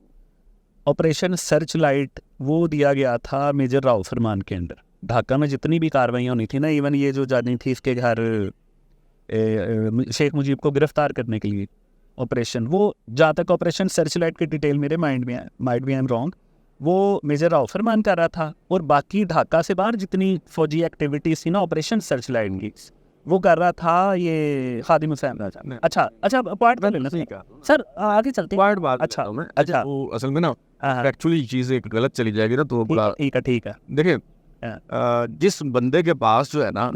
آپریشن سرچ لائٹ, وہ دیا گیا تھا میجر راؤ فرمان کے انڈر. ڈھاکہ میں جتنی بھی کاروائیاں ہونی تھی نا, ایون یہ جو جانی تھی اس کے گھر شیخ مجیب کو گرفتار کرنے کے لیے آپریشن, وہ جہاں تک آپریشن سرچ لائٹ کی ڈیٹیل میرے مائنڈ میں ہے, مائٹ بی ایم رونگ, وہ میجر راؤ فرمان کر رہا تھا. اور باقی ڈھاکہ سے باہر جتنی فوجی ایکٹیویٹیز تھی نا آپریشن سرچ لائٹ کی, وہ کر رہا تھا یہ خادم حسین راجہ. اچھا پوائنٹ پہ لینا سر, آگے چلتے ہیں. اچھا اصل میں نا ایکچولی چیزیں غلط چلی جائے گی نا تو ٹھیک ہے. دیکھیں جس بندے کے پاس جو ہے نا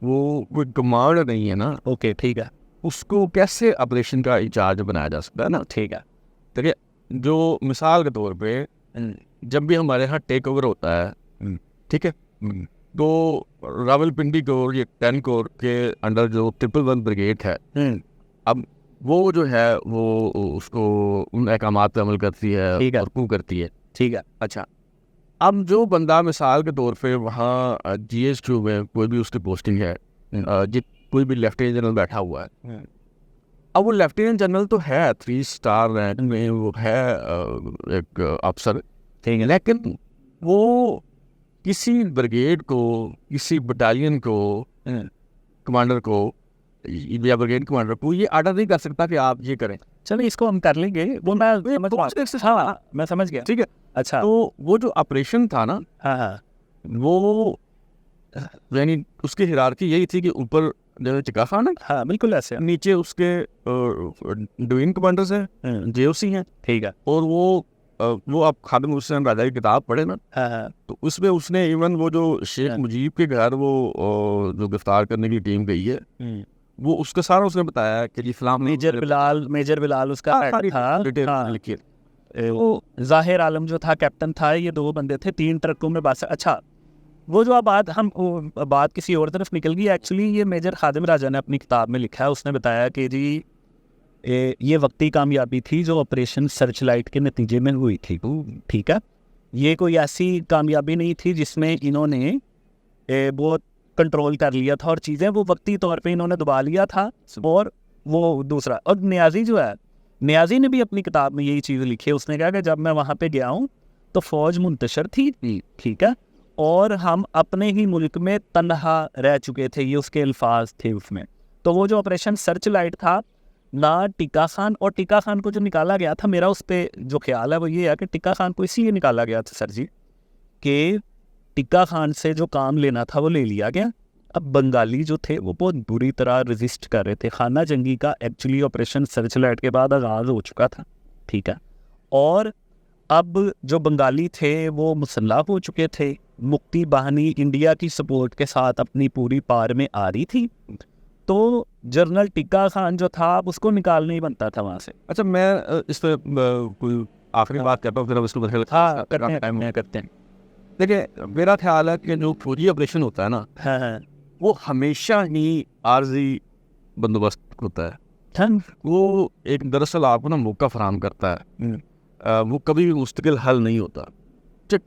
وہ کوئی کمانڈ نہیں ہے نا, اوکے ٹھیک ہے, اس کو کیسے آپریشن کا انچارج بنایا جا سکتا ہے نا. ٹھیک ہے. دیکھیے جو مثال کے طور پہ جب بھی ہمارے یہاں ٹیک اوور ہوتا ہے, ٹھیک ہے, تو راول پنڈی کور یہ 10 کور کے انڈر جو 111 بریگیڈ ہے, اب وہ جو ہے وہ اس کو ان احکامات پہ عمل کرتی ہے اور کو کرتی ہے. ٹھیک ہے. اچھا اب جو بندہ مثال کے طور پہ وہاں جی ایس ٹو میں کوئی بھی اس کی پوسٹنگ ہے, کوئی بھی لیفٹیننٹ جنرل بیٹھا ہوا ہے, اب وہ لیفٹیننٹ جنرل تو ہے 3 اسٹار رینک میں, وہ ہے ایک افسر, لیکن وہ کسی بریگیڈ کو, کسی بٹالین کو, کمانڈر کو یا بریگیڈ کمانڈر کو یہ آرڈر نہیں کر سکتا کہ آپ یہ کریں. چلیں اس کو ہم کر لیں گے, وہ میں سمجھ گیا. ٹھیک ہے, اچھا تو وہ جو آپریشن تھا نا, ہاں وہ یعنی اس کی ہیرارکی یہی تھی کہ اوپر جو ٹکا خان ہے, ہاں بالکل ایسے, نیچے اس کے ڈوئنگ کمانڈرز ہیں, جے او سی ہیں, ٹھیک ہے, اور وہ آپ خادم حسین راجہ کی کتاب پڑھے نا, تو اس میں اس نے ایون وہ جو شیخ مجیب کے گھر وہ جو گرفتار کرنے کی ٹیم گئی ہے, وہ اس کا سارا اس نے بتایا کہ جی فلاں میجر بلال اس کا تھا, لکھیے. وہ ظاہر عالم جو تھا کیپٹن تھا, یہ 2 بندے تھے, 3 ٹرکوں میں بس. اچھا وہ جو بات کسی اور طرف نکل گئی. ایکچولی یہ میجر خادم راجہ نے اپنی کتاب میں لکھا ہے, اس نے بتایا کہ جی یہ وقتی کامیابی تھی جو آپریشن سرچ لائٹ کے نتیجے میں ہوئی تھی. ٹھیک ہے, یہ کوئی ایسی کامیابی نہیں تھی جس میں انہوں نے بہت کنٹرول کر لیا تھا اور چیزیں, وہ وقتی طور پہ انہوں نے دبا لیا تھا. اور وہ دوسرا, اور نیازی جو ہے, نیازی نے بھی اپنی کتاب میں یہی چیز لکھی ہے. اس نے کہا کہ جب میں وہاں پہ گیا ہوں تو فوج منتشر تھی, ٹھیک ہے, اور ہم اپنے ہی ملک میں تنہا رہ چکے تھے, یہ اس کے الفاظ تھے اس میں. تو وہ جو آپریشن سرچ لائٹ تھا, نہ ٹکا خان, اور ٹکا خان کو جو نکالا گیا تھا, میرا اس پہ جو خیال ہے وہ یہ ہے کہ ٹکا خان کو اسی لیے نکالا گیا تھا سر جی, کہ ٹکا خان سے جو کام لینا تھا وہ لے لیا گیا. اب بنگالی جو تھے وہ بہت بری طرح ریزسٹ کر رہے تھے. خانہ جنگی کا ایکچولی آپریشن سرچ لائٹ کے بعد آغاز ہو چکا تھا, ٹھیک ہے, اور اب جو بنگالی تھے وہ مسلح ہو چکے تھے. مکتی باہنی انڈیا کی سپورٹ کے ساتھ اپنی پوری پار میں آ رہی تھی, تو جنرل ٹکا خان جو تھا اس کو نکالنا ہی بنتا تھا وہاں سے. اچھا میں اس پہ کوئی آخری بات کرتا ہوں, پھر اس کو کرتے ہیں. دیکھیں میرا خیال ہے کہ جو فوجی آپریشن ہوتا ہے نا, وہ ہمیشہ ہی عارضی بندوبست ہوتا ہے. وہ ایک دراصل آپ کو نا موقع فراہم کرتا ہے, وہ کبھی بھی مستقل حل نہیں ہوتا.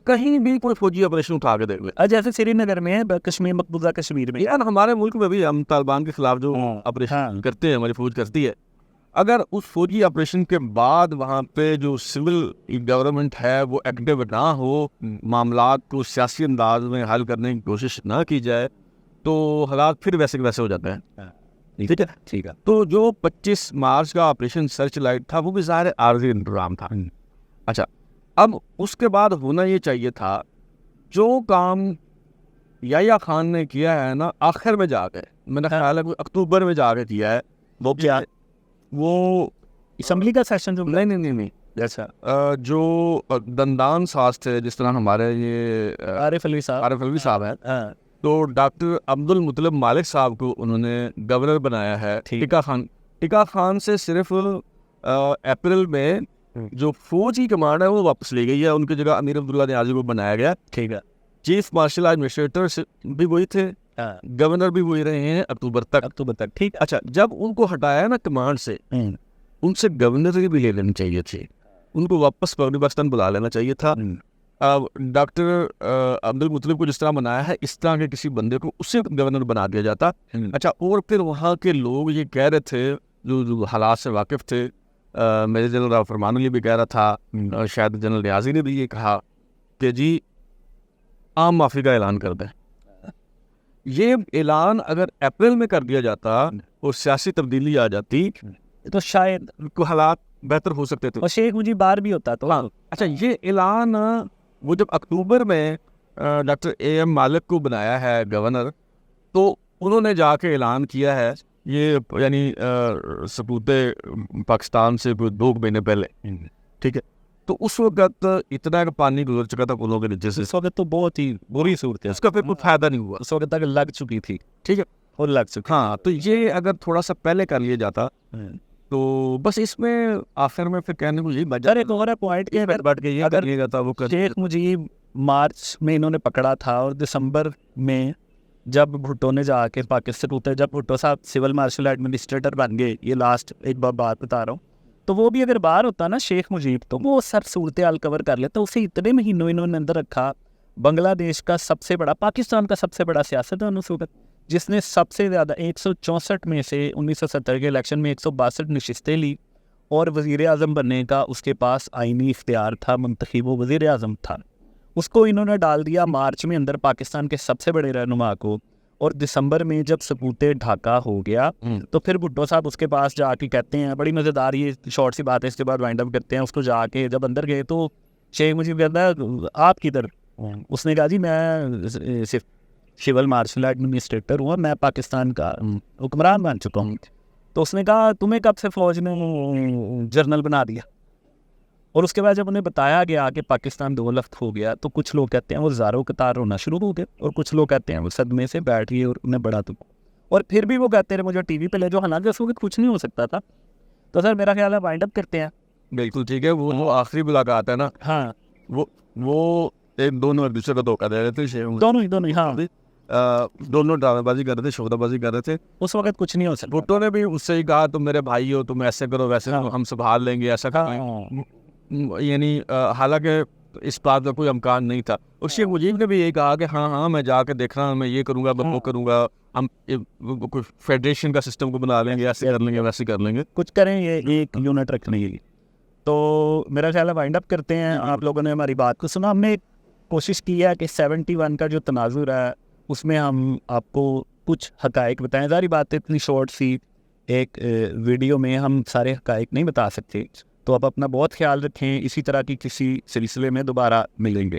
کہیں بھی کوئی فوجی آپریشن اٹھا کے دیکھ لیں, جیسے سری نگر میں ہے, کشمیر, مقبوضہ کشمیر میں, یار ہمارے ملک میں بھی ہم طالبان کے خلاف جو آپریشن کرتے ہیں, ہماری فوج کرتی ہے, اگر اس فوجی آپریشن کے بعد وہاں پہ جو سول گورنمنٹ ہے وہ ایکٹیو نہ ہو, معاملات کو سیاسی انداز میں حل کرنے کی کوشش نہ کی جائے, تو حالات پھر ویسے کے ویسے ہو جاتے ہیں. ٹھیک ہے, ٹھیک ہے. تو جو 25 مارچ کا آپریشن سرچ لائٹ تھا وہ بھی ظاہر عارضی انتظام تھا. اچھا اب اس کے بعد ہونا یہ چاہیے تھا, جو کام یحییٰ خان نے کیا ہے نا آخر میں جا کے, میرا خیال ہے اکتوبر میں جا کے کیا ہے, وہ کیا, وہ اسمبلی کا سیشن جو نہیں جیسا جو دندان ساز تھے, جس طرح ہمارے یہ عارف الوی صاحب ہیں, تو ڈاکٹر عبد المطلب مالک صاحب کو انہوں نے گورنر بنایا ہے. ٹکا خان سے صرف اپریل میں جو فوج کی کمانڈ ہے وہ واپس لی گئی ہے, ان کی جگہ امیر عبداللہ نیازی کو بنایا گیا. ٹھیک ہے, چیف مارشل ایڈمنسٹریٹر بھی وہی تھے, گورنر بھی وہی رہے ہیں اکتوبر تک. ٹھیک. اچھا جب ان کو ہٹایا نا کمانڈ سے, ان سے گورنر بھی لے لینی چاہیے تھی, ان کو واپس پاکستان بلا لینا چاہیے تھا. ڈاکٹر عبد المطلب کو جس طرح بنایا ہے, اس طرح کے کسی بندے کو اسے گورنر بنا دیا جاتا. اچھا اور پھر وہاں کے لوگ یہ کہہ رہے تھے جو حالات سے واقف تھے, میجر جنرل فرمان علی بھی کہہ رہا تھا, شاید جنرل نیازی نے بھی یہ کہا کہ جی عام معافی کا اعلان کر دیں. یہ اعلان اگر اپریل میں کر دیا جاتا اور سیاسی تبدیلی آ جاتی تو شاید کو حالات بہتر ہو سکتے تھے, اور شیخ مجھے بار بھی ہوتا تو. اچھا یہ اعلان وہ جب اکتوبر میں ڈاکٹر اے ایم مالک کو بنایا ہے گورنر, تو انہوں نے جا کے اعلان کیا ہے, یہ یعنی سپوت پاکستان سے 2 مہینے پہلے. ٹھیک ہے, تو اس وقت اتنا پانی گزر چکا تھا پلوں کے نیچے سے, اس وقت تو بہت ہی بری صورت ہے, اس کا پھر کوئی فائدہ نہیں ہوا, اس وقت تک لگ چکی تھی. ٹھیک ہے, اور لگ چکی. ہاں تو یہ اگر تھوڑا سا پہلے کر لیا جاتا تو بس اس میں آخر میں پھر کہنے کو یہی بجا. ایک اور پوائنٹ کے بٹ کے یہ کر لیا جاتا وہ شیخ مجیب مارچ میں انہوں نے پکڑا تھا, اور دسمبر میں جب بھٹو نے جا کے پاکستان ہوتا ہے, جب بھٹو صاحب سول مارشل ایڈمنسٹریٹر بن گئے, یہ لاسٹ ایک بات بتا رہا ہوں, تو وہ بھی اگر باہر ہوتا نا شیخ مجیب, تو وہ سر صورتحال کور کر لیتا. اسے اتنے مہینوں انہوں نے اندر رکھا. بنگلہ دیش کا سب سے بڑا, پاکستان کا سب سے بڑا سیاستدان اس وقت, جس نے سب سے زیادہ 164 میں سے 1970 کے الیکشن میں 162 نشستیں لی, اور وزیر اعظم بننے کا اس کے پاس آئینی اختیار تھا, منتخب وہ وزیر اعظم تھا. اس کو انہوں نے ڈال دیا مارچ میں اندر پاکستان کے سب سے بڑے رہنما کو، اور دسمبر میں جب سپوت ڈھاکہ ہو گیا تو پھر بھٹو صاحب اس کے پاس جا کے کہتے ہیں، بڑی مزیدار یہ شارٹ سی بات ہے، اس کے بعد وائنڈ اپ کرتے ہیں، اس کو جا کے جب اندر گئے تو شیخ مجیب کہتا ہے آپ کدھر؟ اس نے کہا جی میں سول مارشل ایڈمنسٹریٹر ہوں اور میں پاکستان کا حکمران بن چکا ہوں۔ تو اس نے کہا تمہیں کب سے فوج نے جرنل بنا دیا؟ اور اس کے بعد جب انہیں بتایا گیا کہ پاکستان دو لفت ہو گیا تو کچھ لوگ کہتے ہیں وہ زاروں قطار رونا شروع ہو گئے، اور کچھ لوگ کہتے ہیں وہ صدمے سے بیٹھ گئے اور انہیں بڑا دکھ، اور پھر بھی وہ کہتے رہے مجھے ٹی وی پہ لے جو، حالانکہ اس وقت کچھ نہیں ہو سکتا تھا۔ تو سر میرا خیال ہے وائنڈ اپ کرتے ہیں۔ بالکل ٹھیک ہے، وہ آخری ملاقات ہے نا، ہاں وہ ایک دونوں ایک دوسرے کو دھوکہ دے رہے تھے، دونوں ہی ہاں دونوں ڈرامے بازی کر رہے تھے، شوخہ بازی کر رہے تھے، اس وقت کچھ نہیں ہو سکتا۔ بھٹو نے بھی اس سے ہی کہا تم میرے بھائی ہو، تم ایسے کرو ویسے کرو، ہم سنبھال لیں گے، ایسا کریں، یعنی حالانکہ اس بات کا کوئی امکان نہیں تھا۔ اور شیخ مجیب نے بھی یہی کہا کہ ہاں میں جا کے دیکھ رہا ہوں، میں یہ کروں گا، میں وہ کروں گا، ہم کوئی فیڈریشن کا سسٹم کو بنا لیں گے، ایسے کر لیں گے، ویسے کر لیں گے، کچھ کریں، یہ ایک یونٹ رکھنے کے لیے۔ تو میرا خیال ہے وائنڈ اپ کرتے ہیں۔ آپ لوگوں نے ہماری بات کو سنا، ہم نے کوشش کی ہے کہ 71 کا جو تناظر ہے اس میں ہم آپ کو کچھ حقائق بتائیں۔ ظاہری بات ہے اتنی شارٹ سی ایک ویڈیو میں ہم سارے حقائق نہیں بتا سکتے، تو آپ اپنا بہت خیال رکھیں، اسی طرح کی کسی سلسلے میں دوبارہ ملیں گے۔